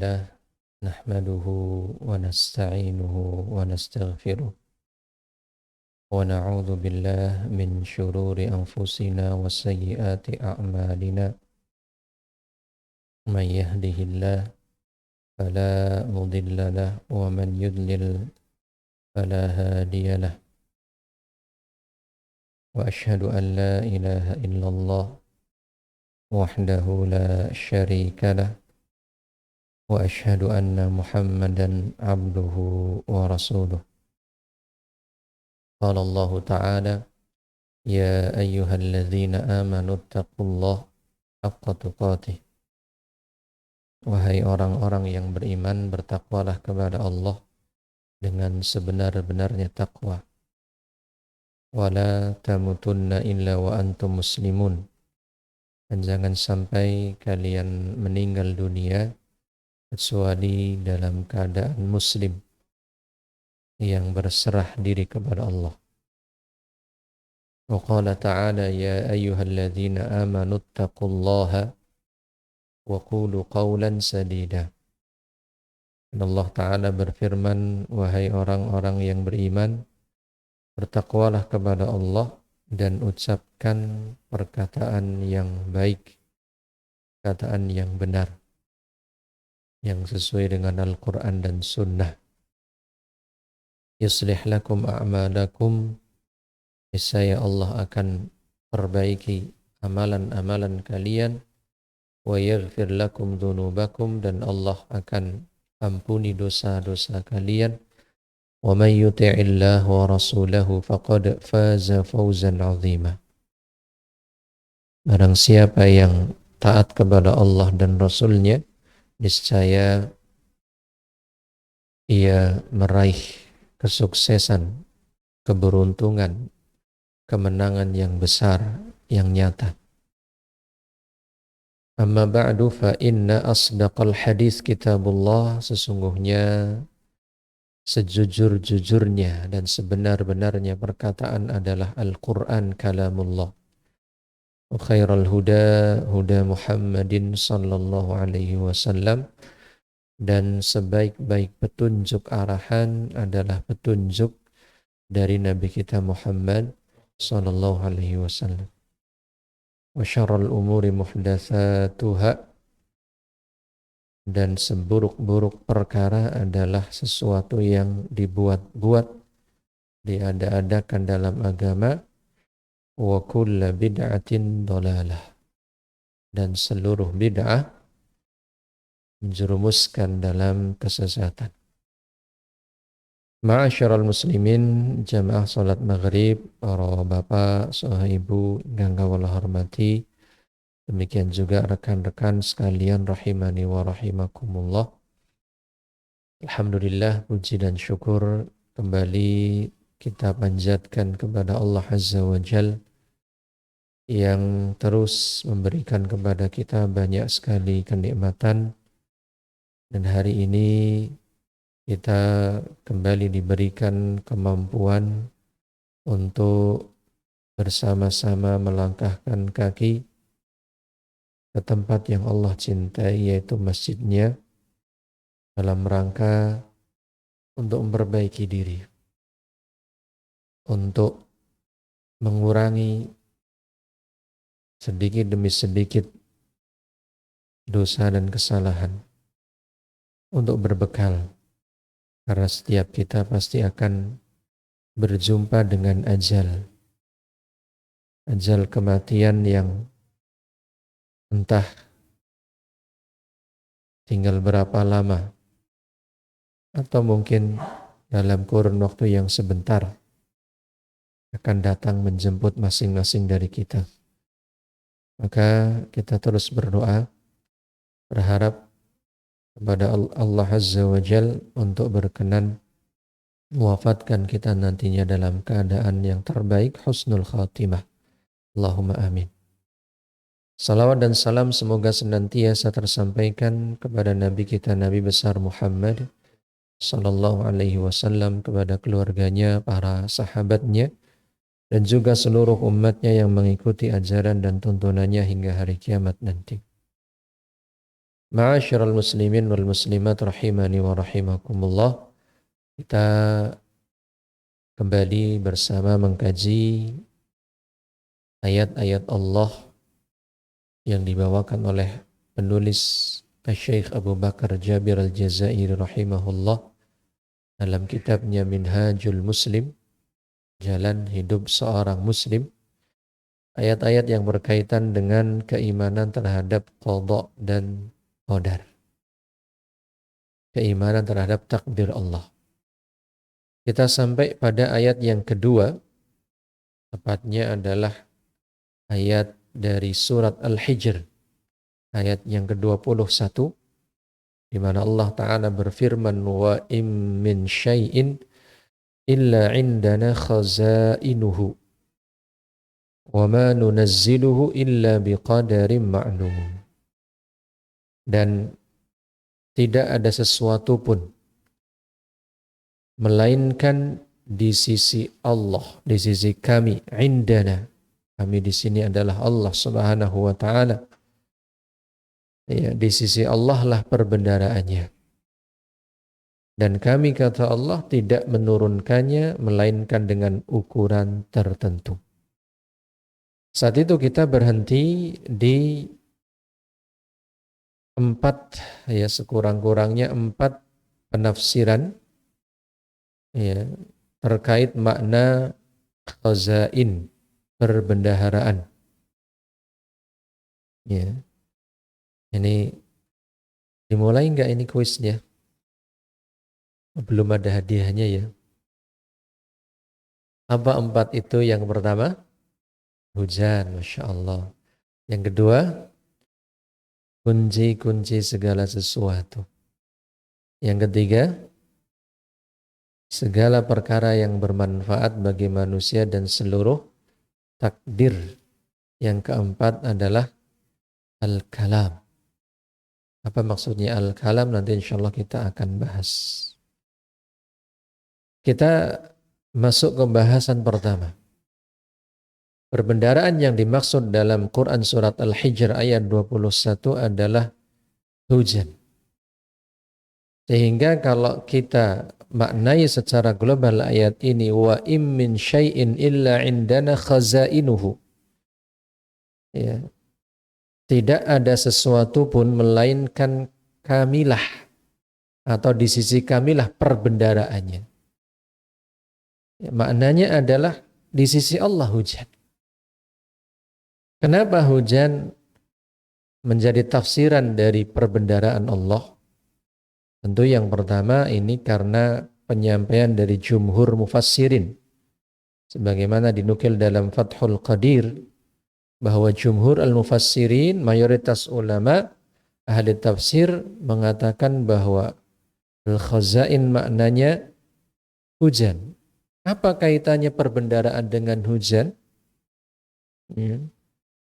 لله نحمده ونستعينه ونستغفره ونعوذ بالله من شرور أنفسنا وسيئات أعمالنا من يهده الله فلا مضل له ومن يضلل فلا هادي له وأشهد أن لا إله إلا الله وحده لا شريك له وأشهد أن محمدا عبده ورسوله قال الله تعالى يا أيها الذين آمنوا اتقوا الله حق تقاته Wahai orang-orang yang beriman, bertakwalah kepada Allah dengan sebenar-benarnya takwa. Wala tamutunna illa wa antum muslimun. Dan jangan sampai kalian meninggal dunia kecuali dalam keadaan muslim yang berserah diri kepada Allah. Wa qala ta'ala ya ayyuhalladzina amanu ittaqullaha wa qulu qawlan sadida. Dan Allah Ta'ala berfirman, wahai orang-orang yang beriman, bertakwalah kepada Allah dan ucapkan perkataan yang baik, perkataan yang benar, yang sesuai dengan Al-Quran dan Sunnah. Yuslih lakum a'malakum, niscaya Allah akan perbaiki amalan-amalan kalian, wa yaghfir lakum dhunubakum, dan Allah akan ampuni dosa-dosa kalian. Wa may yuti'illah wa rasulahu faqad faza fawzan 'azima. Barang siapa yang taat kepada Allah dan Rasulnya, niscaya ia meraih kesuksesan, keberuntungan, kemenangan yang besar, yang nyata. Amma ba'du fa inna asdaqal hadis kitabullah, sesungguhnya sejujur-jujurnya dan sebenar-benarnya perkataan adalah Al-Quran kalamullah. Wa khairal huda huda Muhammadin sallallahu alaihi wasallam, dan sebaik-baik petunjuk arahan adalah petunjuk dari Nabi kita Muhammad sallallahu alaihi wasallam. Wa syarrul umuri muhdatsatuha, dan seburuk-buruk perkara adalah sesuatu yang dibuat-buat, diada-adakan dalam agama. Wa kullu bid'atin dhalalah, dan seluruh bid'ah menjerumuskan dalam kesesatan. Ma'asyiral muslimin, jamaah salat maghrib, para bapak, saha ibu yang kawula hormati, demikian juga rekan-rekan sekalian rahimani wa rahimakumullah. Alhamdulillah, puji dan syukur kembali kita panjatkan kepada Allah Azza wa Jal yang terus memberikan kepada kita banyak sekali kenikmatan, dan hari ini kita kembali diberikan kemampuan untuk bersama-sama melangkahkan kaki ke tempat yang Allah cintai, yaitu masjidnya, dalam rangka untuk memperbaiki diri, untuk mengurangi sedikit demi sedikit dosa dan kesalahan, untuk berbekal. Karena setiap kita pasti akan berjumpa dengan ajal kematian yang entah tinggal berapa lama, atau mungkin dalam kurun waktu yang sebentar akan datang menjemput masing-masing dari kita. Maka kita terus berdoa, berharap kepada Allah Azza wa Jal untuk berkenan mewafatkan kita nantinya dalam keadaan yang terbaik, husnul khatimah. Allahumma amin. Salawat dan salam semoga senantiasa tersampaikan kepada Nabi kita, Nabi besar Muhammad sallallahu alaihi wasallam, kepada keluarganya, para sahabatnya, dan juga seluruh umatnya yang mengikuti ajaran dan tuntunannya hingga hari kiamat nanti. Ma'asyiral muslimin wal muslimat rahimani wa rahimakumullah. Kita kembali bersama mengkaji ayat-ayat Allah yang dibawakan oleh penulis Syekh Abu Bakar Jabir Al-Jazairi rahimahullah dalam kitabnya Minhajul Muslim, Jalan Hidup Seorang Muslim. Ayat-ayat yang berkaitan dengan keimanan terhadap qada dan qadar. Keimanan terhadap takdir Allah. Kita sampai pada ayat yang kedua, tepatnya adalah ayat dari surat Al-Hijr, ayat yang ke-21, di mana Allah Ta'ala berfirman, wa im min syai'in illa indana khazainuhu wa ma nunazziluhu illa biqadarin ma'lum. Dan tidak ada sesuatu pun melainkan di sisi Allah, di sisi kami, indana. Kami di sini adalah Allah Subhanahu wa taala. Ya, di sisi Allah lah perbendaraannya. Dan kami, kata Allah, tidak menurunkannya melainkan dengan ukuran tertentu. Saat itu kita berhenti di 4, ya sekurang-kurangnya 4 penafsiran ya, terkait makna khazain, perbendaharaan. Ya. Ini dimulai enggak ini kuisnya? Belum ada hadiahnya ya. Apa 4 itu? Yang pertama, hujan, Masya Allah. Yang kedua, kunci-kunci segala sesuatu. Yang ketiga, segala perkara yang bermanfaat bagi manusia dan seluruh takdir. Yang keempat adalah al-kalam. Apa maksudnya al-kalam? Nanti insya Allah kita akan bahas. Kita masuk ke bahasan pertama. Perbendaraan yang dimaksud dalam Quran surat Al-Hijr ayat 21 adalah hujan. Sehingga kalau kita maknai secara global ayat ini, wa im min syai'in illa indana khazainuhu. Ya. Tidak ada sesuatu pun melainkan kamilah atau di sisi kamilah perbendaraannya. Ya, maknanya adalah di sisi Allah hujan. Kenapa hujan menjadi tafsiran dari perbendaraan Allah? Tentu yang pertama ini karena penyampaian dari jumhur mufassirin. Sebagaimana dinukil dalam Fathul Qadir, bahwa jumhur al-mufassirin, mayoritas ulama, ahli tafsir mengatakan bahwa al-khazain maknanya hujan. Apa kaitannya perbendaraan dengan hujan? Ya.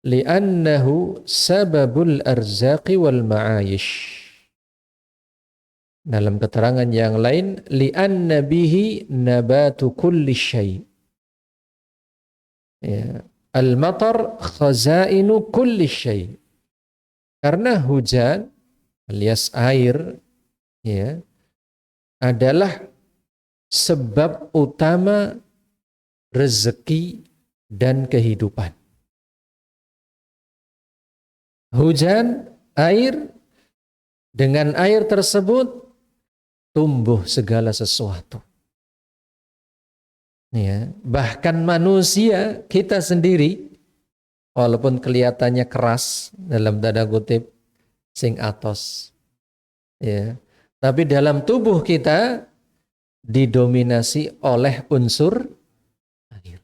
Li'annahu sababul arzaqi wal ma'ayish. Dalam keterangan yang lain, li'anna bihi nabatu kulli syai'. Ya. Al-matar khazainu kulli syai'. Karena hujan alias air ya adalah sebab utama rezeki dan kehidupan. Hujan, air, dengan air tersebut tumbuh segala sesuatu. Ya, bahkan manusia kita sendiri, walaupun kelihatannya keras dalam tanda kutip, sing atos, ya, tapi dalam tubuh kita didominasi oleh unsur air.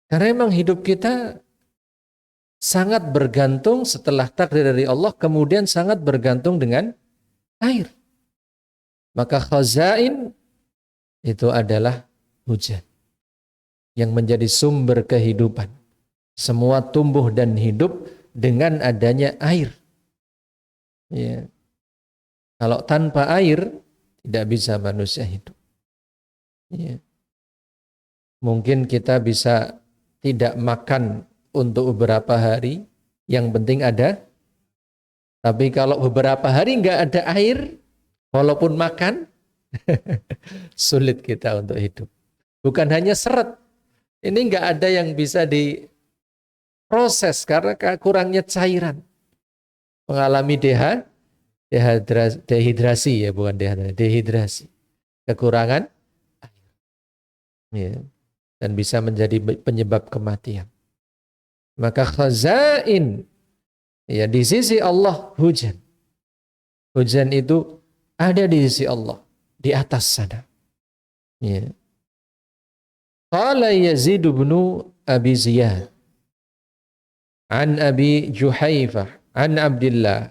Karena memang hidup kita sangat bergantung setelah takdir dari Allah, kemudian sangat bergantung dengan air. Maka khazain itu adalah hujan yang menjadi sumber kehidupan. Semua tumbuh dan hidup dengan adanya air. Ya. Kalau tanpa air tidak bisa manusia hidup. Ya. Mungkin kita bisa tidak makan untuk beberapa hari, yang penting ada Tapi kalau beberapa hari nggak ada air, walaupun makan, sulit kita untuk hidup. Bukan hanya seret, ini nggak ada yang bisa diproses karena kurangnya cairan. Mengalami dehidrasi, ya bukan dehidrasi. Kekurangan air. Ya. Dan bisa menjadi penyebab kematian. Maka khazain, ya di sisi Allah hujan. Hujan itu ada di sisi Allah, di atas sana. Ya. Qala Yazid bin Abi Ziyad an Abi Juhaifah an Abdullah,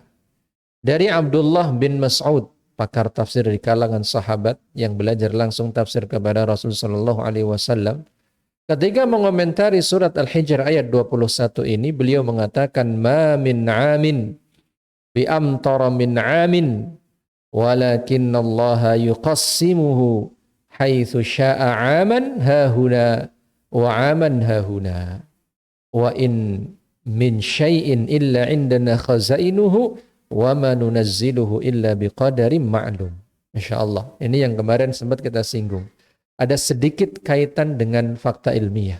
dari Abdullah bin Mas'ud, pakar tafsir di kalangan sahabat yang belajar langsung tafsir kepada Rasulullah sallallahu alaihi wasallam. Ketika mengomentari surat Al-Hijr ayat 21 ini, beliau mengatakan, ma min amin bi amtara min amin walakinnallaha yuqassimuhu haitsu sya'a aman hahuna wa aman hahuna wa in min syai'in illa indana khazainuhu wa ma nunazziluhu illa biqadarin ma'lum. Masyaallah. Ini yang kemarin sempat kita singgung. Ada sedikit kaitan dengan fakta ilmiah.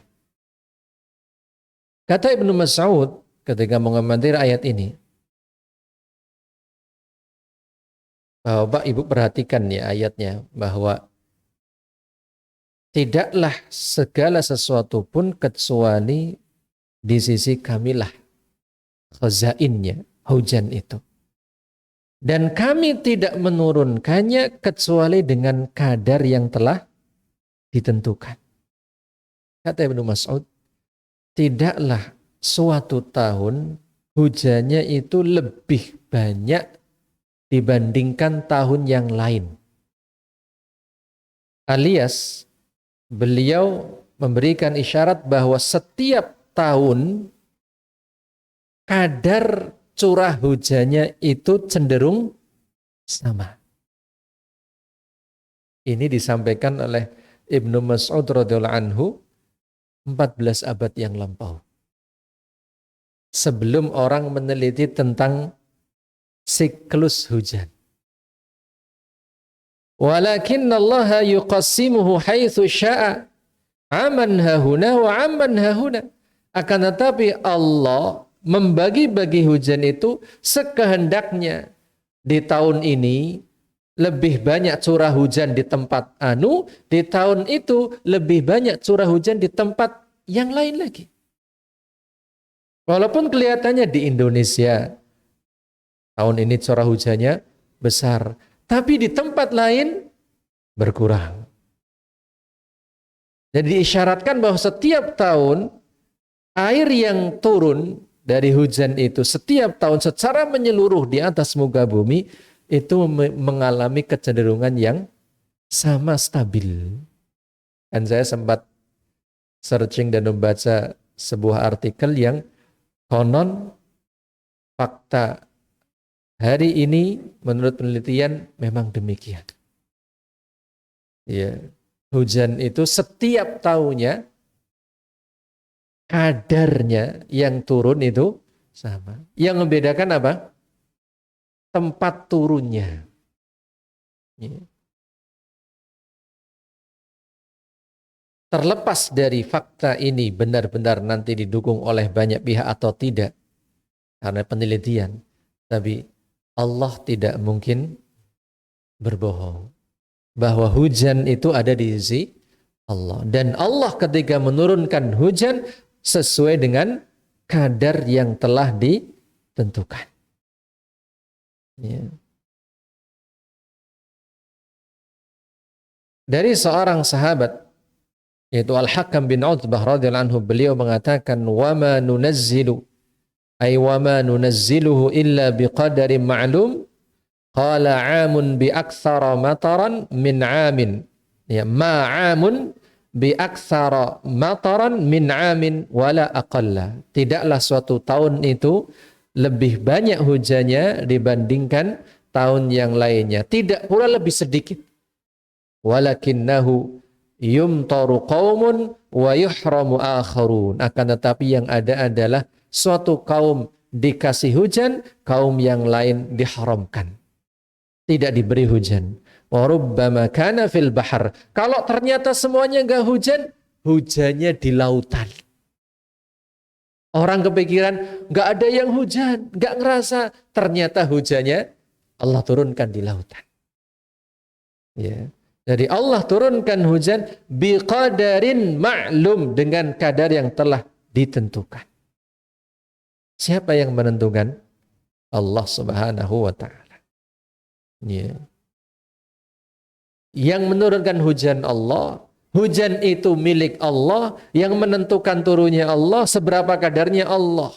Kata Ibnu Mas'ud ketika mengomentari ayat ini, Bapak Ibu perhatikan ya ayatnya, bahwa tidaklah segala sesuatu pun kecuali di sisi kamilah khazainnya, hujan itu. Dan kami tidak menurunkannya kecuali dengan kadar yang telah ditentukan. Kata Ibnu Mas'ud, tidaklah suatu tahun hujannya itu lebih banyak dibandingkan tahun yang lain. Alias beliau memberikan isyarat bahwa setiap tahun kadar curah hujannya itu cenderung sama. Ini disampaikan oleh Ibnu Mas'ud radhiyallahu anhu 14 abad yang lampau. Sebelum orang meneliti tentang siklus hujan. Walakinallaha yuqassimuhu haitsu sya'a aman hahuna wa aman hahuna. Akan tetapi Allah membagi-bagi hujan itu sekehendaknya. Di tahun ini lebih banyak curah hujan di tempat anu, di tahun itu lebih banyak curah hujan di tempat yang lain lagi. Walaupun kelihatannya di Indonesia tahun ini curah hujannya besar, tapi di tempat lain berkurang. Jadi diisyaratkan bahwa setiap tahun air yang turun dari hujan itu setiap tahun secara menyeluruh di atas muka bumi itu mengalami kecenderungan yang sama stabil. Dan saya sempat searching dan membaca sebuah artikel yang konon fakta hari ini menurut penelitian memang demikian. Ya, hujan itu setiap tahunnya kadarnya yang turun itu sama. Yang membedakan apa? Tempat turunnya. Ya. Terlepas dari fakta ini benar-benar nanti didukung oleh banyak pihak atau tidak, karena penelitian, tapi Allah tidak mungkin berbohong bahwa hujan itu ada di sisi Allah. Dan Allah ketika menurunkan hujan sesuai dengan kadar yang telah ditentukan. Ya. Dari seorang sahabat yaitu Al-Hakam bin Utbah radhiyallahu anhu, beliau mengatakan wa ma nunazzilu ay wa ma nunazziluhu illa biqadarin ma'lum qala 'amun bi aktsara mataran min 'amin, ya ma 'amun bi aktsara mataran min 'amin wala aqalla. Tidaklah suatu tahun itu lebih banyak hujannya dibandingkan tahun yang lainnya, tidak pula lebih sedikit. Walakinnahu yumtaru qaumun wa yuhramu akharun. Akan tetapi yang ada adalah suatu kaum dikasih hujan, kaum yang lain diharamkan. Tidak diberi hujan. Wa rubbama kana fil bahar. Kalau ternyata semuanya enggak hujan, hujannya di lautan. Orang kepikiran enggak ada yang hujan, enggak ngerasa, ternyata hujannya Allah turunkan di lautan. Ya. Jadi Allah turunkan hujan biqadarin ma'lum, dengan kadar yang telah ditentukan. Siapa yang menentukan? Allah Subhanahu wa taala. Ya. Yang menurunkan hujan Allah, hujan itu milik Allah, yang menentukan turunnya Allah, seberapa kadarnya Allah.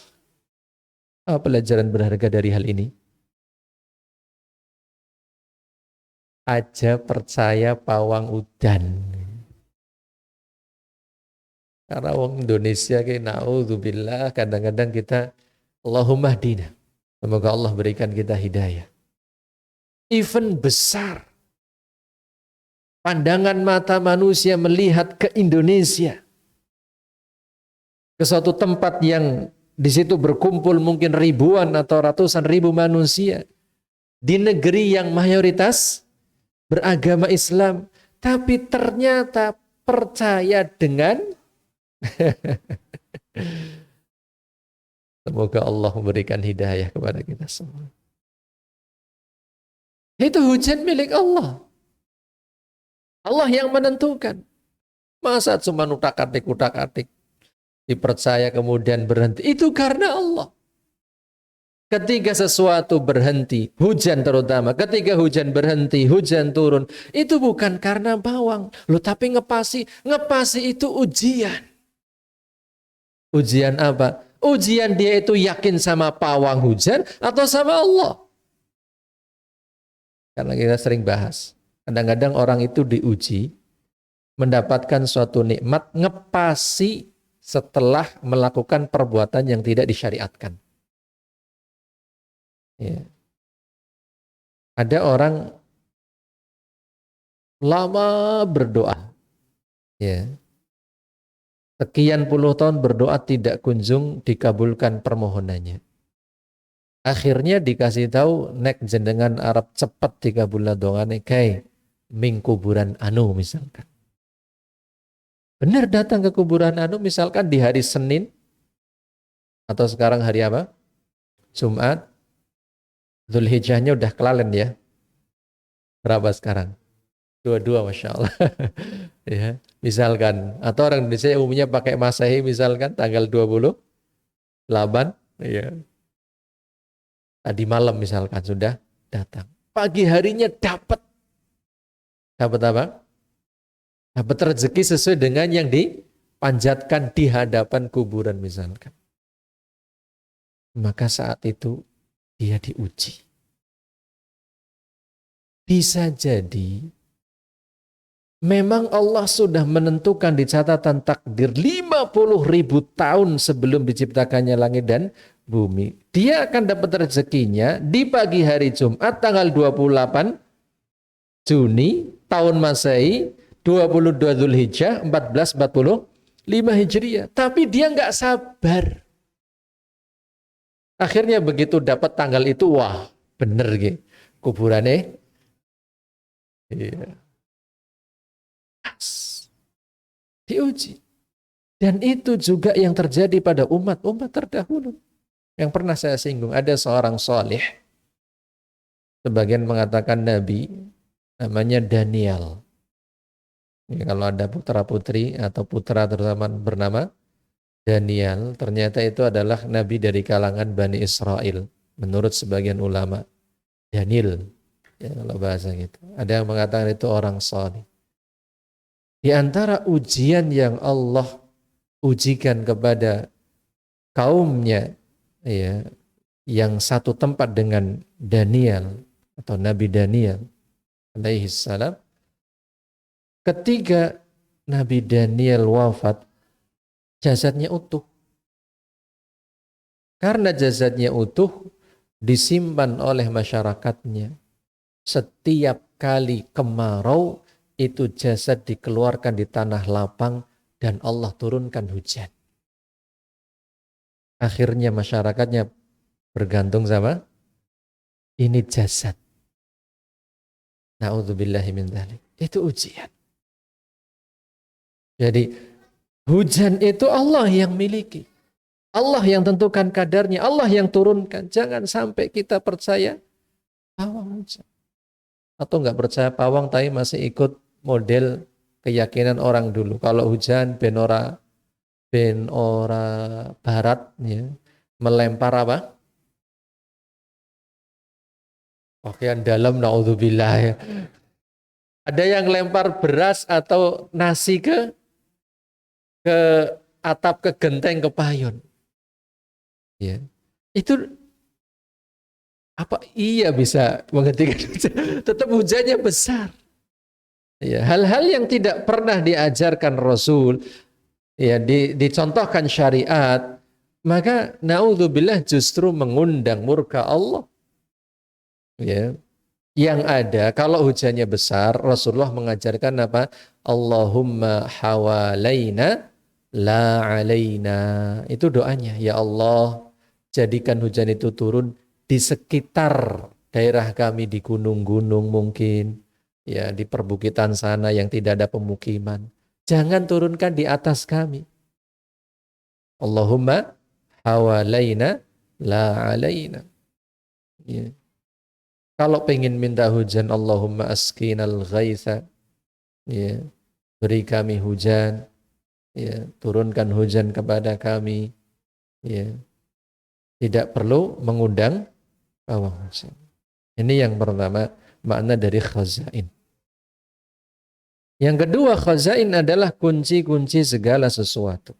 Apa pelajaran berharga dari hal ini? Aja percaya pawang udan. Karena orang Indonesia kayak naudzubillah, kadang-kadang kita Allahumma hdina. Semoga Allah berikan kita hidayah. Event besar. Pandangan mata manusia melihat ke Indonesia. Ke suatu tempat yang di situ berkumpul mungkin ribuan atau ratusan ribu manusia. Di negeri yang mayoritas beragama Islam. Tapi ternyata percaya dengan semoga Allah memberikan hidayah kepada kita semua. Itu hujan milik Allah. Allah yang menentukan. Masa cuma utak-atik dipercaya kemudian berhenti. Itu karena Allah. Ketika sesuatu berhenti, hujan terutama, ketika hujan berhenti, hujan turun, itu bukan karena bawang. Loh, tapi ngepasi itu ujian. Ujian apa? Ujian dia itu yakin sama pawang hujan atau sama Allah. Karena kita sering bahas. Kadang-kadang orang itu diuji, mendapatkan suatu nikmat, ngepasi setelah melakukan perbuatan yang tidak disyariatkan. Ya. Ada orang lama berdoa. Ya. Sekian puluh tahun berdoa tidak kunjung dikabulkan permohonannya. Akhirnya dikasih tahu nek jenengan Arab cepat dikabulna dongane kae ming kuburan anu misalkan. Benar datang ke kuburan anu misalkan di hari Senin atau sekarang hari apa? Jumat. Dzulhijjahnya udah kelalen ya. Berapa sekarang? 22, Masya Allah. Ya, misalkan atau orang Indonesia umumnya pakai Masehi misalkan tanggal 28 ya. Tadi malam misalkan sudah datang. Pagi harinya dapat apa? Dapat rezeki sesuai dengan yang dipanjatkan di hadapan kuburan misalkan. Maka saat itu dia diuji. Bisa jadi memang Allah sudah menentukan di catatan takdir 50.000 tahun sebelum diciptakannya langit dan bumi. Dia akan dapat rezekinya di pagi hari Jumat tanggal 28 Juni tahun Masehi 22 Dzulhijjah 1445 Hijriah. Tapi dia nggak sabar. Akhirnya begitu dapat tanggal itu, wah bener gitu kuburannya. Iya. Diuji. Dan itu juga yang terjadi pada umat-umat terdahulu. Yang pernah saya singgung, ada seorang salih, sebagian mengatakan nabi, namanya Daniel. Ya, kalau ada putra-putri atau putra terutama bernama Daniel, ternyata itu adalah nabi dari kalangan Bani Israel, menurut sebagian ulama. Daniel, ya kalau bahasa gitu. Ada yang mengatakan itu orang salih. Di antara ujian yang Allah ujikan kepada kaumnya, ya, yang satu tempat dengan Daniel atau Nabi Daniel alaihi salam, ketika Nabi Daniel wafat, jasadnya utuh. Karena jasadnya utuh, disimpan oleh masyarakatnya. Setiap kali kemarau, itu jasad dikeluarkan di tanah lapang dan Allah turunkan hujan. Akhirnya masyarakatnya Bergantung sama ini jasad. Na'udzubillahi min dzalik. Itu ujian. Jadi hujan itu Allah yang miliki. Allah yang tentukan kadarnya, Allah yang turunkan. Jangan sampai kita percaya pawang hujan. Atau nggak percaya pawang tapi masih ikut model keyakinan orang dulu. Kalau hujan benora barat ya, melempar apa? Pakaian dalam, naudzubillah ya. Ada yang lempar beras atau nasi ke atap, ke genteng, ke payon. Ya. Itu apa iya bisa menghentikan hujan? Tetap hujannya besar. Ya, hal-hal yang tidak pernah diajarkan Rasul, ya dicontohkan syariat, maka naudzubillah justru mengundang murka Allah. Ya. Yang ada kalau hujannya besar, Rasulullah mengajarkan apa? Allahumma hawalaina la alaina. Itu doanya, ya Allah, jadikan hujan itu turun di sekitar daerah kami, di gunung-gunung mungkin, ya di perbukitan sana yang tidak ada pemukiman. Jangan turunkan di atas kami. Allahumma hawalaina la alaina. Ya. Kalau pengen minta hujan, Allahumma askinal ghaitha. Ya. Beri kami hujan. Ya. Turunkan hujan kepada kami. Ya. Tidak perlu mengundang pawang hujan. Ini yang pertama, makna dari khazain. Yang kedua, khazain adalah kunci-kunci segala sesuatu.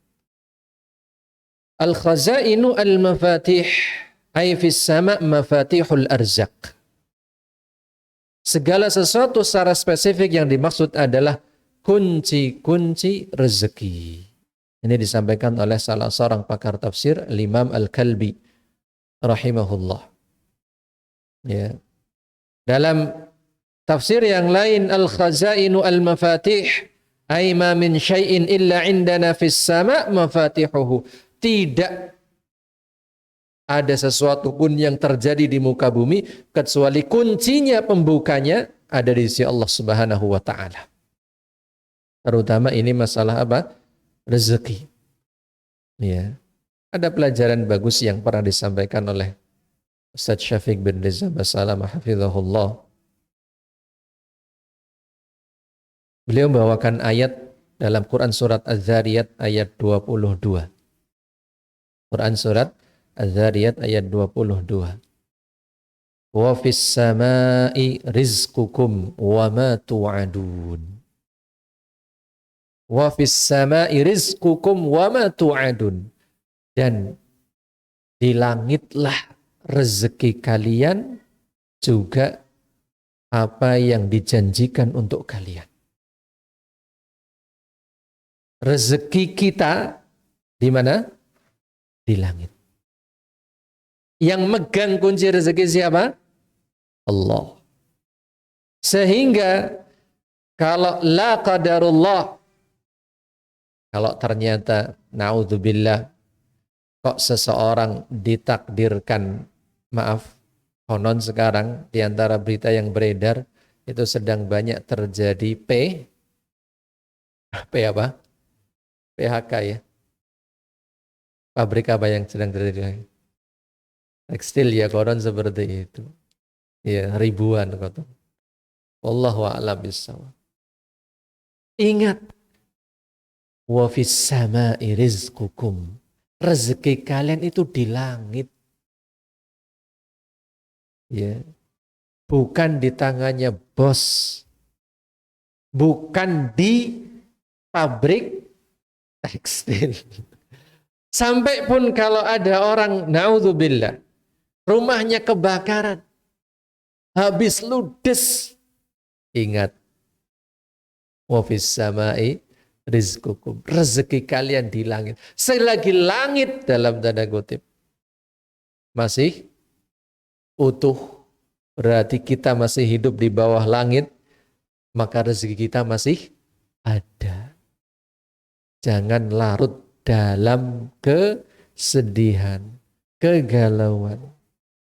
Al-khazainu al-mafatih, ay fis sama' mafatihul arzaq. Segala sesuatu secara spesifik yang dimaksud adalah kunci-kunci rezeki. Ini disampaikan oleh salah seorang pakar tafsir, Imam Al-Kalbi rahimahullah. Ya. Dalam tafsir yang lain, al-khazainu al-mafatih, ay ma min syai'in illa indana fis sama' mafatihuhu. Tidak ada sesuatu pun yang terjadi di muka bumi kecuali kuncinya, pembukanya ada di sisi Allah Subhanahu wa taala. Terutama ini masalah apa? Rezeki. Ya. Ada pelajaran bagus yang pernah disampaikan oleh Ustaz Syafiq bin Riza Basalam hafizahullah. Beliau membawakan ayat dalam Quran surat Az-Zariyat ayat 22. Quran surat Az-Zariyat ayat 22. Wa fis samai rizqukum wa ma tu'adun. Wa fis samai rizqukum wa ma tu'adun. Dan di langitlah rezeki kalian juga apa yang dijanjikan untuk kalian. Rezeki kita di mana? Di langit. Yang megang kunci rezeki siapa? Allah. Sehingga kalau la qadarullah, kalau ternyata naudzubillah kok seseorang ditakdirkan, maaf, konon sekarang di antara berita yang beredar itu sedang banyak terjadi P apa? PHK ya. Pabrik apa yang sedang terjadi? Tekstil ya, konon seperti itu. Ya, ribuan kata. Wallahu a'lam bishawab. Ingat, wa fis samai rizqukum. Rezeki kalian itu di langit. Ya. Bukan di tangannya bos. Bukan di pabrik tekstil. Sampai pun kalau ada orang, naudzubillah, rumahnya kebakaran, habis ludes, ingat, wa fis samai rizqukum. Rezeki kalian di langit. Selagi langit dalam tanda kutip masih utuh, berarti kita masih hidup di bawah langit, maka rezeki kita masih ada. Jangan larut dalam kesedihan, kegalauan.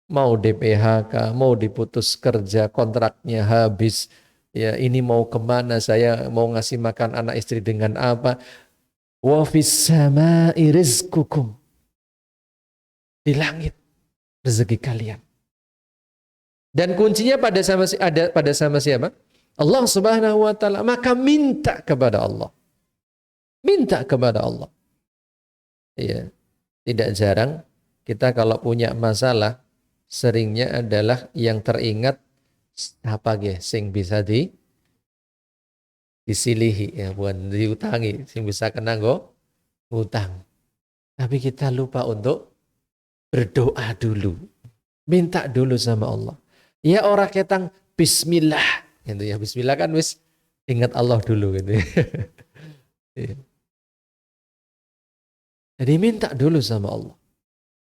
mau di-PHK, mau diputus kerja, kontraknya habis, ya ini mau kemana, saya mau ngasih makan anak istri dengan apa? Wa fis samai rizqukum, di langit rezeki kalian. Dan kuncinya ada pada sama siapa? Allah Subhanahu wa taala. Maka minta kepada Allah. Minta kepada Allah. Iya. Tidak jarang kita kalau punya masalah, seringnya adalah yang teringat apa ge sing bisa disilihi, ya bukan diutangi, sing bisa kena utang. Tapi kita lupa untuk berdoa dulu. Minta dulu sama Allah. Ya orang ketang bismillah gitu ya. Bismillah kan wis ingat Allah dulu gitu ya. Iya. Jadi minta dulu sama Allah.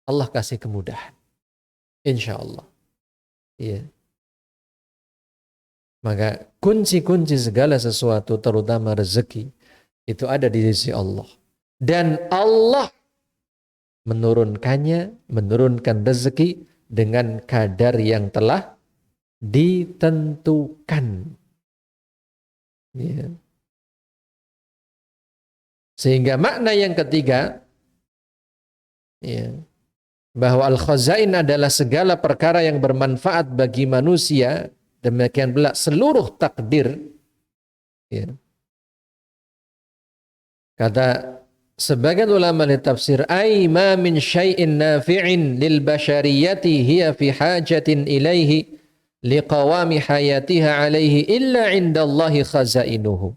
Allah kasih kemudahan. Insya Allah. Iya. Maka kunci-kunci segala sesuatu terutama rezeki itu ada di sisi Allah. Dan Allah menurunkan rezeki dengan kadar yang telah ditentukan. Ya. Sehingga makna yang ketiga, ya, bahwa al-khazain adalah segala perkara yang bermanfaat bagi manusia, demikian pula seluruh takdir. Ya. Kata sebagian ulama li tafsir, ay ma min syai'in nafi'in lil bashariyati hiya fi hajatin ilaihi liqawami hayatiha alaihi illa indallahi khazainuhu.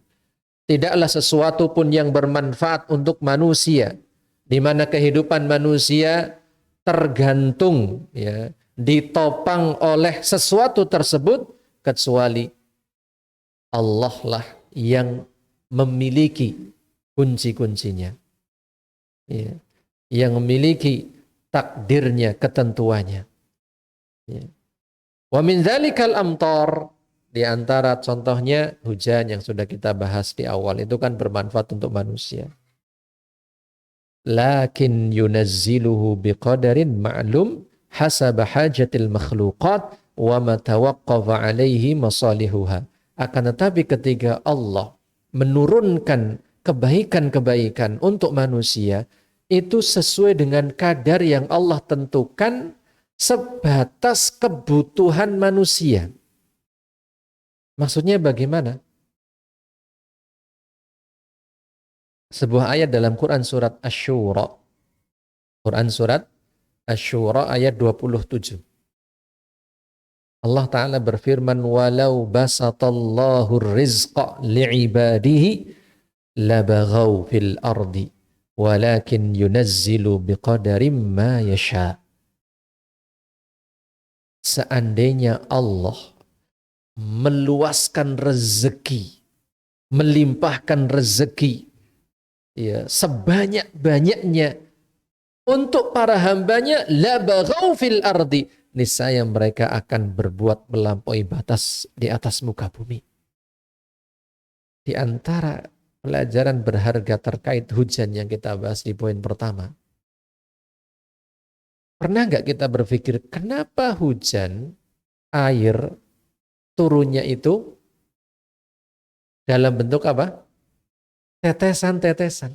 Tidaklah sesuatu pun yang bermanfaat untuk manusia, di mana kehidupan manusia tergantung, ya, ditopang oleh sesuatu tersebut, kecuali Allah lah yang memiliki kunci-kuncinya, ya, yang memiliki takdirnya, ketentuannya. Ya. Wa min dzalikal amtar, di antara contohnya hujan yang sudah kita bahas di awal, itu kan bermanfaat untuk manusia. Lakin yunazziluhu biqadarin ma'lum hasab hajatil makhluqat wa ma tawaqqafa alaihi masalihuha. Akan tetapi ketika Allah menurunkan kebaikan-kebaikan untuk manusia, itu sesuai dengan kadar yang Allah tentukan sebatas kebutuhan manusia. Maksudnya bagaimana? Sebuah ayat dalam Quran surat Asy-Syura. Quran surat Asy-Syura ayat 27. Allah Ta'ala berfirman, walau basatallahu rizqa li'ibadihi labaghaw fil ardi walakin yunazzilu biqadarim ma yasha. Seandainya Allah meluaskan rezeki, melimpahkan rezeki, ya, sebanyak-banyaknya untuk para hambanya, la baghaw fil ardi, niscaya mereka akan berbuat melampaui batas di atas muka bumi. Di antara pelajaran berharga terkait hujan yang kita bahas di poin pertama, pernah nggak kita berpikir kenapa hujan, air turunnya itu dalam bentuk apa? Tetesan-tetesan.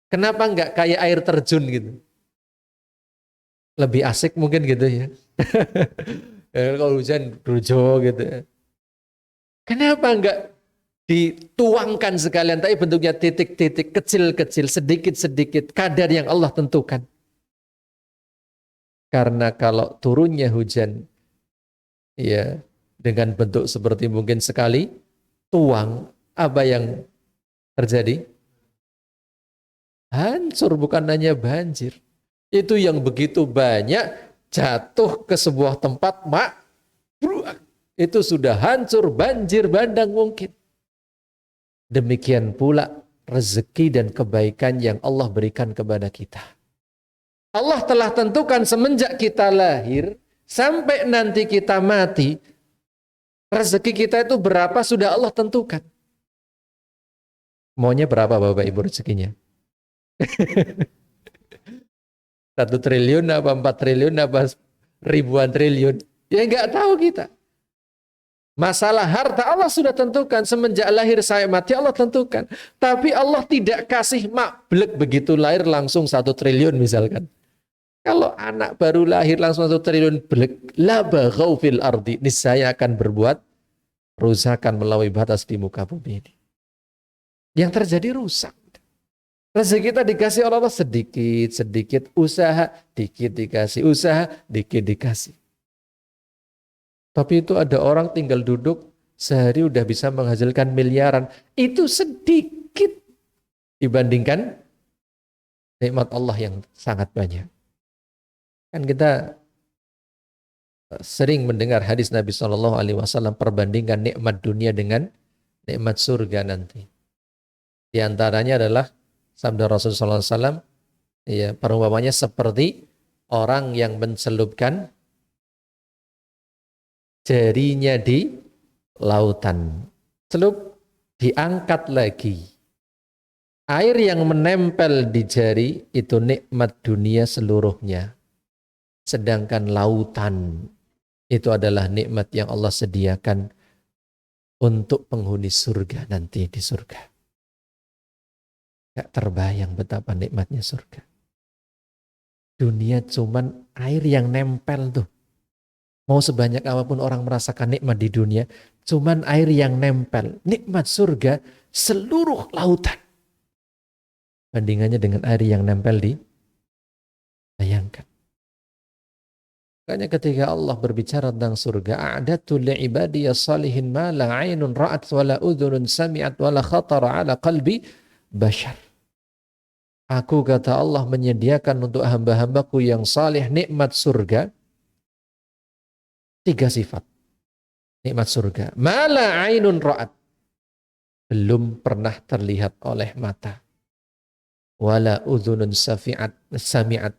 Kenapa nggak kayak air terjun gitu? Lebih asik mungkin gitu ya. Kalau hujan grujo gitu ya. Kenapa nggak dituangkan sekalian, tapi bentuknya titik-titik, kecil-kecil, sedikit-sedikit, kadar yang Allah tentukan. Karena kalau turunnya hujan, ya, dengan bentuk seperti mungkin sekali tuang, apa yang terjadi? Hancur, bukan hanya banjir. Itu yang begitu banyak jatuh ke sebuah tempat, itu sudah hancur, banjir bandang mungkin. Demikian pula rezeki dan kebaikan yang Allah berikan kepada kita. Allah telah tentukan semenjak kita lahir sampai nanti kita mati, rezeki kita itu berapa sudah Allah tentukan. Maunya berapa Bapak Ibu rezekinya? 1 triliun apa 4 triliun apa ribuan triliun. Ya nggak tahu kita. Masalah harta Allah sudah tentukan. Semenjak lahir saya mati Allah tentukan. Tapi Allah tidak kasih mablek begitu lahir langsung 1 triliun misalkan. Kalau anak baru lahir langsung 1 triliun blek. La baghaw fil ardi. Niscaya akan berbuat rusakan melalui batas di muka bumi ini. Yang terjadi rusak. Rezeki kita dikasih oleh Allah sedikit, usaha, dikit dikasih, usaha, dikit dikasih. Tapi itu ada orang tinggal duduk, sehari udah bisa menghasilkan miliaran. Itu sedikit dibandingkan nikmat Allah yang sangat banyak. Kan kita sering mendengar hadis Nabi SAW perbandingan nikmat dunia dengan nikmat surga nanti. Di antaranya adalah sabda Rasulullah SAW, ya, perumpamannya seperti orang yang mencelupkan jarinya di lautan. Celup, diangkat lagi. Air yang menempel di jari itu nikmat dunia seluruhnya. Sedangkan lautan itu adalah nikmat yang Allah sediakan untuk penghuni surga nanti di surga. Gak terbayang betapa nikmatnya surga. Dunia cuman air yang nempel tuh. Mau sebanyak apapun orang merasakan nikmat di dunia, cuman air yang nempel. Nikmat surga seluruh lautan. Bandingannya dengan air yang nempel di, bayangkan. Makanya ketika Allah berbicara tentang surga, a'datu li'ibadiyas salihin ma la 'ainun ra'at wa la udhunun sami'at wa la khatara 'ala qalbi bashar. Aku, kata Allah, menyediakan untuk hamba-hambaku yang salih nikmat surga. 3 sifat nikmat surga. Mala ainun ra'at, belum pernah terlihat oleh mata. Wala udhunun sami'at,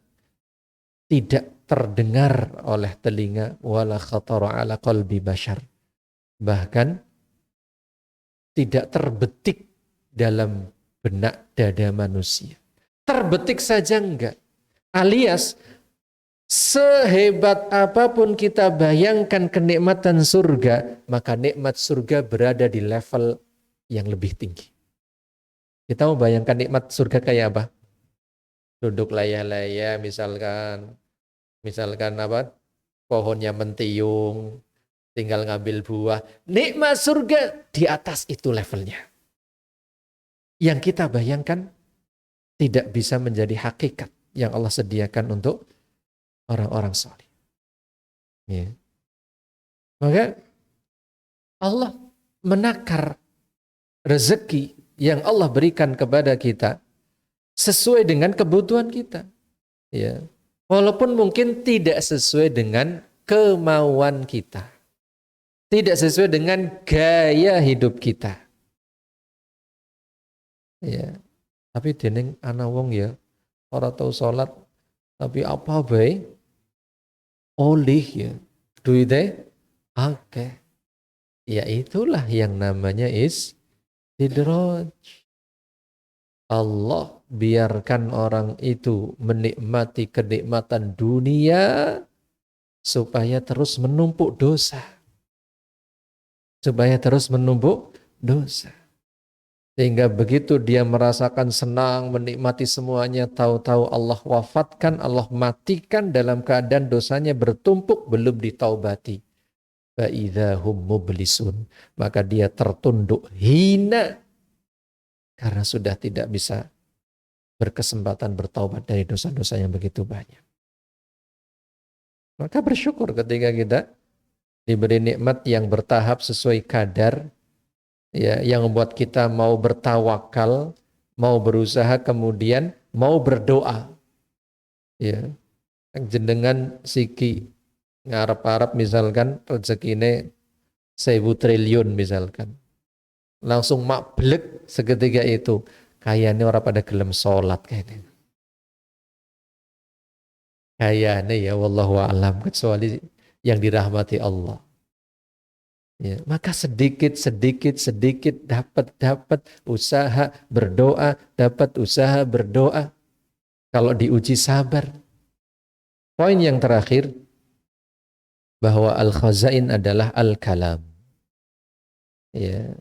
tidak terdengar oleh telinga. Wala khatara ala qalbi bashar, bahkan tidak terbetik dalam benak dada manusia. Terbetik saja enggak. Alias sehebat apapun kita bayangkan kenikmatan surga, maka nikmat surga berada di level yang lebih tinggi. Kita mau bayangkan nikmat surga kayak apa? Duduk layah-layah misalkan apa? Pohonnya mentiung, tinggal ngambil buah. Nikmat surga di atas itu levelnya. Yang kita bayangkan tidak bisa menjadi hakikat yang Allah sediakan untuk orang-orang saleh. Ya. Maka Allah menakar rezeki yang Allah berikan kepada kita sesuai dengan kebutuhan kita. Ya. Walaupun mungkin tidak sesuai dengan kemauan kita. Tidak sesuai dengan gaya hidup kita. Ya. Tapi dening ana wong ya ora tau salat tapi apa bae oleh ya duitnya akeh. Ya itulah yang namanya istidraj. Allah biarkan orang itu menikmati kenikmatan dunia supaya terus menumpuk dosa. Supaya terus menumpuk dosa. Sehingga begitu dia merasakan senang, menikmati semuanya, tahu-tahu Allah wafatkan, Allah matikan dalam keadaan dosanya bertumpuk, belum ditaubati. Fa'idhahum mublisun. Maka dia tertunduk hina karena sudah tidak bisa berkesempatan bertaubat dari dosa-dosa yang begitu banyak. Maka bersyukur ketika kita diberi nikmat yang bertahap sesuai kadar, ya, yang membuat kita mau bertawakal, mau berusaha, kemudian mau berdoa. Ya, jenengan siki ngarep-arep misalkan rezekine 1000 triliun misalkan. Langsung mablek seketika itu. Kayaknya orang pada gelem sholat kayaknya. Kayaknya ya wallahu a'lam, kecuali yang dirahmati Allah. Ya, maka sedikit dapat usaha berdoa, dapat usaha berdoa. Kalau diuji sabar. Poin yang terakhir, bahwa al-khazain adalah al-kalam. Ya.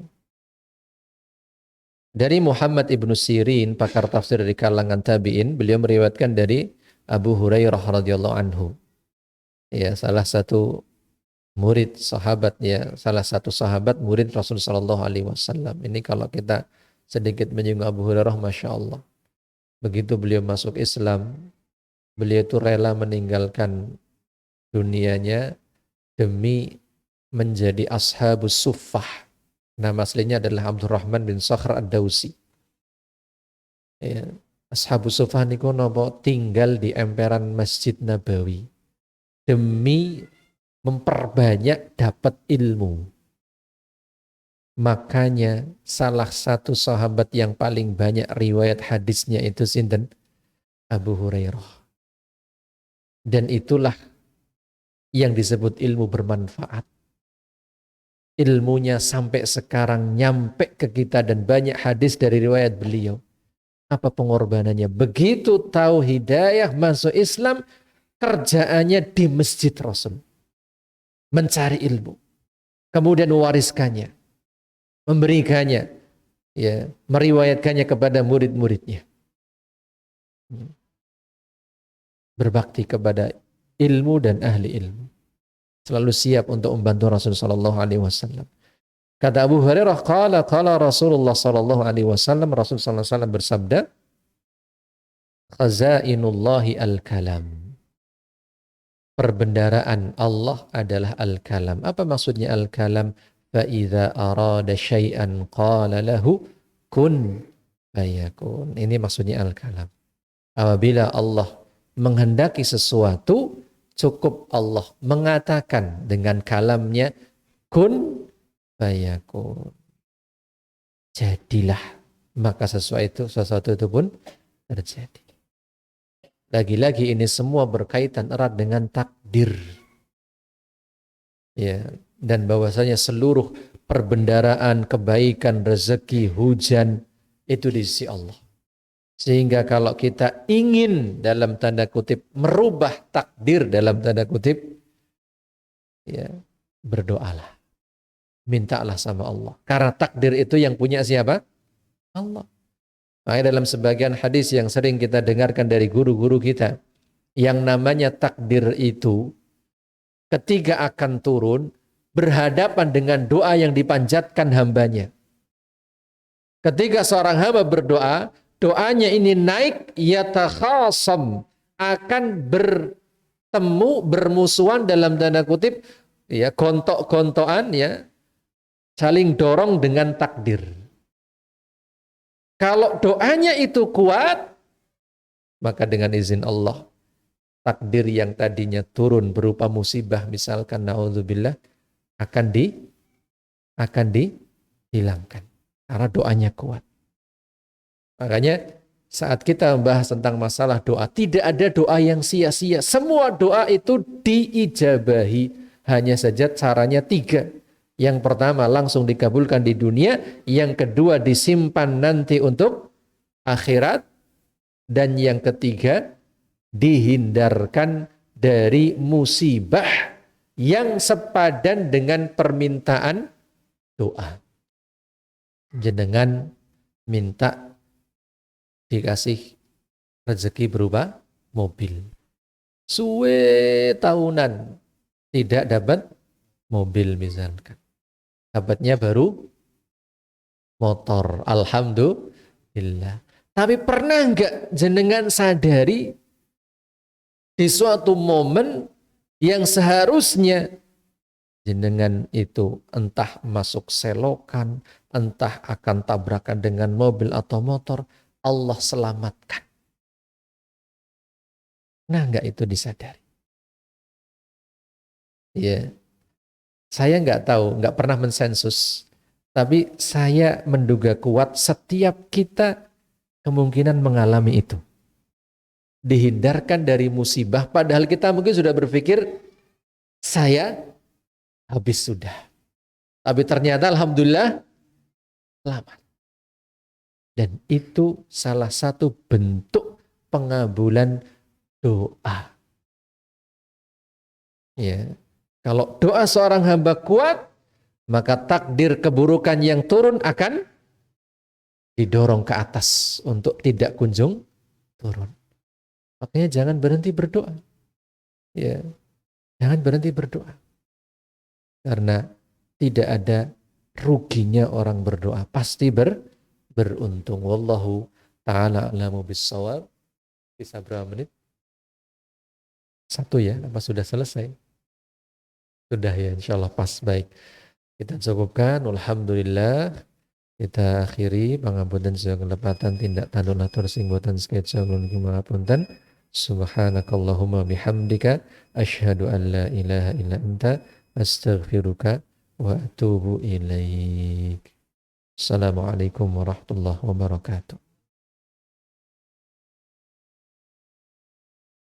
Dari Muhammad ibnu Sirin, pakar tafsir dari kalangan tabi'in, beliau meriwayatkan dari Abu Hurairah radhiyallahu anhu. Ya, salah satu murid sahabat, ya, salah satu sahabat murid Rasul sallallahu alaihi wasallam. Ini kalau kita sedikit menyinggung Abu Hurairah, masya Allah. Begitu beliau masuk Islam, beliau itu rela meninggalkan dunianya demi menjadi ashabus suffah. Nama aslinya adalah Abdurrahman bin Sakhr ad-Dausi. Ya. Ashabus suffah niku napa tinggal di emperan Masjid Nabawi demi memperbanyak dapat ilmu. Makanya salah satu sahabat yang paling banyak riwayat hadisnya itu sinten? Abu Hurairah. Dan itulah yang disebut ilmu bermanfaat. Ilmunya sampai sekarang nyampe ke kita dan banyak hadis dari riwayat beliau. Apa pengorbanannya? Begitu tahu hidayah masuk Islam, kerjaannya di masjid Rasul. Mencari ilmu. Kemudian mewariskannya. Memberikannya. Ya, meriwayatkannya kepada murid-muridnya. Berbakti kepada ilmu dan ahli ilmu. Selalu siap untuk membantu Rasulullah sallallahu alaihi wasallam. Kata Abu Hurairah, qala Rasulullah sallallahu alaihi wasallam, Rasul sallallahu alaihi wasallam bersabda, khazainullahi al-kalam. Perbendaraan Allah adalah al-kalam. Apa maksudnya al-kalam? Fa idza arada syai'an qala lahu kun fayakun. Ini maksudnya al-kalam. Apabila Allah menghendaki sesuatu, cukup Allah mengatakan dengan kalamnya kun fayakun. Jadilah, maka sesuatu itu pun terjadi. Lagi-lagi ini semua berkaitan erat dengan takdir. Ya, dan bahwasanya seluruh perbendaraan, kebaikan, rezeki, hujan itu di sisi Allah. Sehingga kalau kita ingin dalam tanda kutip merubah takdir dalam tanda kutip, ya, berdoalah. Mintalah sama Allah. Karena takdir itu yang punya siapa? Allah. Makanya dalam sebagian hadis yang sering kita dengarkan dari guru-guru kita, yang namanya takdir itu ketika akan turun berhadapan dengan doa yang dipanjatkan hambanya. Ketika seorang hamba berdoa, doanya ini naik, yatakhasam, akan bertemu, bermusuhan dalam tanda kutip, ya, gontok-gontokan, ya, saling dorong dengan takdir. Kalau doanya itu kuat, maka dengan izin Allah, takdir yang tadinya turun berupa musibah, misalkan naudzubillah, akan dihilangkan karena doanya kuat. Makanya saat kita membahas tentang masalah doa, tidak ada doa yang sia-sia. Semua doa itu diijabahi. Hanya saja caranya 3. Yang pertama langsung dikabulkan di dunia. Yang kedua disimpan nanti untuk akhirat. Dan yang ketiga dihindarkan dari musibah yang sepadan dengan permintaan doa. Jenengan minta dikasih rezeki berupa mobil. Suwe tahunan tidak dapat mobil misalkan. Dapatnya baru motor. Alhamdulillah. Tapi pernah enggak jenengan sadari di suatu momen yang seharusnya jenengan itu entah masuk selokan, entah akan tabrakan dengan mobil atau motor, Allah selamatkan. Nah, enggak itu disadari. Ya, saya enggak tahu, enggak pernah mensensus. Tapi saya menduga kuat setiap kita kemungkinan mengalami itu. Dihindarkan dari musibah, padahal kita mungkin sudah berpikir, saya habis sudah. Tapi ternyata alhamdulillah selamat. Dan itu salah satu bentuk pengabulan doa. Ya, Kalau doa seorang hamba kuat, maka takdir keburukan yang turun akan didorong ke atas untuk tidak kunjung turun. Makanya jangan berhenti berdoa. Ya, jangan berhenti berdoa. Karena tidak ada ruginya orang berdoa. Pasti beruntung. Wallahu ta'ala a'lamu bissawab. Bisa berapa menit? 1 ya? Apa sudah selesai? Sudah ya, insyaAllah pas. Baik. Kita cukupkan. Alhamdulillah. Kita akhiri pangapunten segala kelepatan tindak tanduk atur sing boten sketsa ulun kumapunten. Subhanakallahumma bihamdika asyhadu an la ilaha illa anta astaghfiruka wa atubu ilaik. Assalamualaikum warahmatullahi wabarakatuh.